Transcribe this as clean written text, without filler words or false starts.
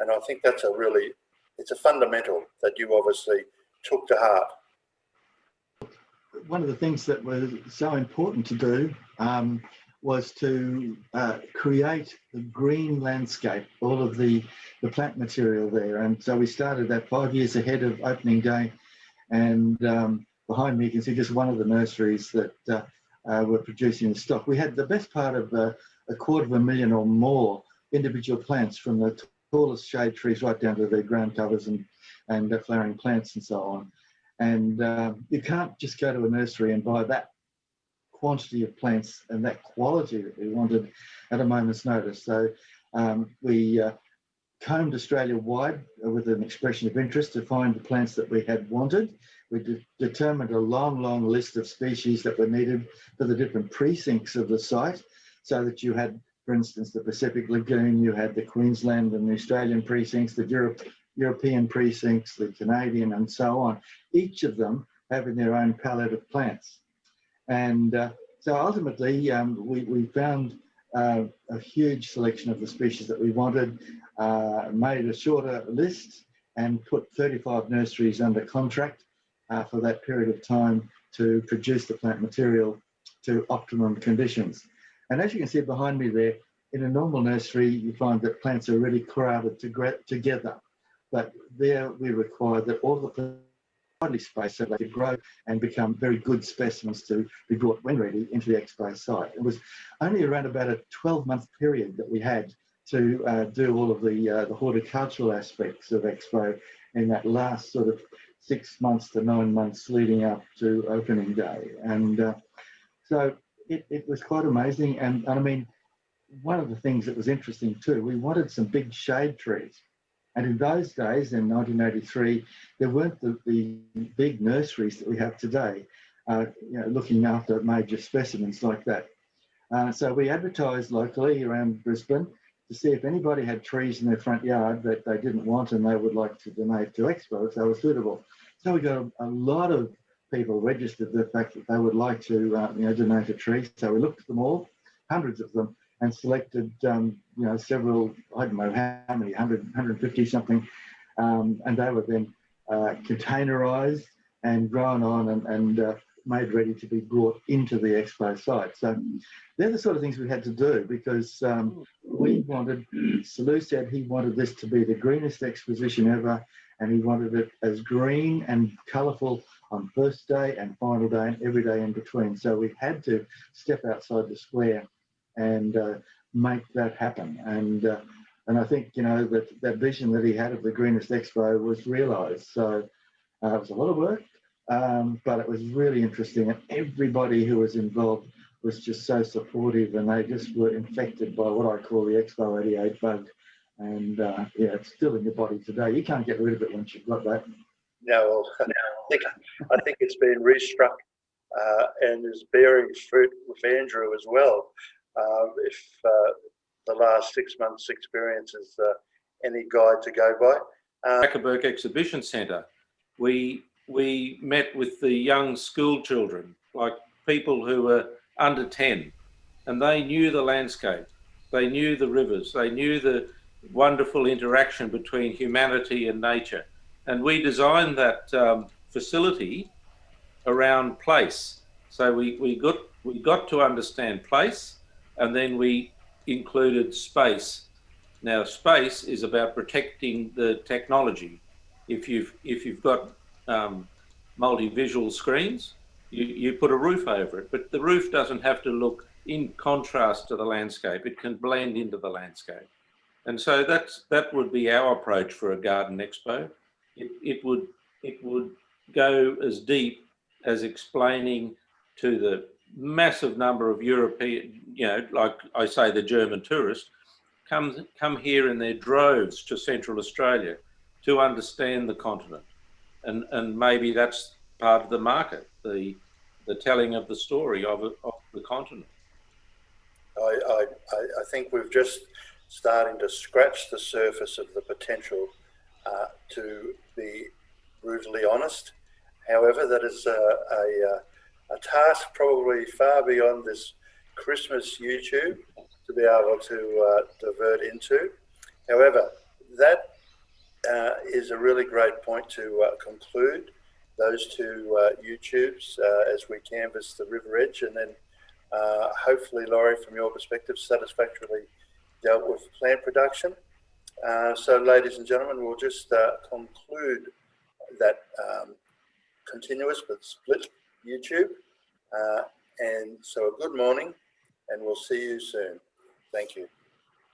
And I think that's it's a fundamental that you obviously took to heart. One of the things that was so important to do was to create the green landscape, all of the plant material there. And so we started that 5 years ahead of opening day. And behind me, you can see just one of the nurseries that were producing the stock. We had the best part of 250,000 or more individual plants, from the tallest shade trees right down to the ground covers and flowering plants and so on. And you can't just go to a nursery and buy that quantity of plants and that quality that we wanted at a moment's notice. So we combed Australia-wide with an expression of interest to find the plants that we had wanted. We determined a long list of species that were needed for the different precincts of the site, so that you had, for instance, the Pacific Lagoon, you had the Queensland and the Australian precincts, the European precincts, the Canadian, and so on, each of them having their own palette of plants. And so ultimately, we found a huge selection of the species that we wanted, made a shorter list, and put 35 nurseries under contract for that period of time to produce the plant material to optimum conditions. And as you can see behind me there, in a normal nursery, you find that plants are really crowded together. But there we required that all the plants widely spaced so they could grow and become very good specimens to be brought, when ready, into the Expo site. It was only around about a 12-month period that we had to do all of the horticultural aspects of Expo in that last sort of 6 months to 9 months leading up to opening day. And so it was quite amazing. And I mean, one of the things that was interesting too, we wanted some big shade trees. And in those days, in 1983, there weren't the big nurseries that we have today, looking after major specimens like that. So we advertised locally around Brisbane to see if anybody had trees in their front yard that they didn't want and they would like to donate to Expo if they were suitable. So we got a lot of people registered the fact that they would like to donate a tree. So we looked at them all, hundreds of them, and selected several, I don't know how many, 150 something, and they were then containerized and grown on and made ready to be brought into the Expo site. So they're the sort of things we had to do, because we wanted, Salou said he wanted this to be the greenest exposition ever, and he wanted it as green and colourful on first day and final day and every day in between. So we had to step outside the square and make that happen. And I think, that vision that he had of the greenest Expo was realised. So it was a lot of work, but it was really interesting. And everybody who was involved was just so supportive, and they just were infected by what I call the Expo 88 bug. And it's still in your body today. You can't get rid of it once you've got that. No, well, I think it's been restruck and is bearing fruit with Andrew as well. If the last 6 months' experience is any guide to go by. Bourke Exhibition Centre, we met with the young school children, like people who were under 10, and they knew the landscape, they knew the rivers, they knew the wonderful interaction between humanity and nature. And we designed that facility around place. So we got to understand place, and then we included space. Now, space is about protecting the technology. If you've got multi-visual screens, you put a roof over it, but the roof doesn't have to look in contrast to the landscape. It can blend into the landscape. And so that would be our approach for a garden expo. It would go as deep as explaining to the massive number of European, like I say, the German tourists, come here in their droves to Central Australia to understand the continent. And maybe that's part of the market, the telling of the story of the continent. I think we've just starting to scratch the surface of the potential, to be brutally honest. However, that is a task probably far beyond this Christmas YouTube to be able to divert into. However, that is a really great point to conclude those two YouTubes as we canvass the river edge, and then hopefully, Lawrie, from your perspective, satisfactorily dealt with plant production. So, ladies and gentlemen, we'll just conclude that continuous but split YouTube. And so, a good morning, and we'll see you soon. Thank you.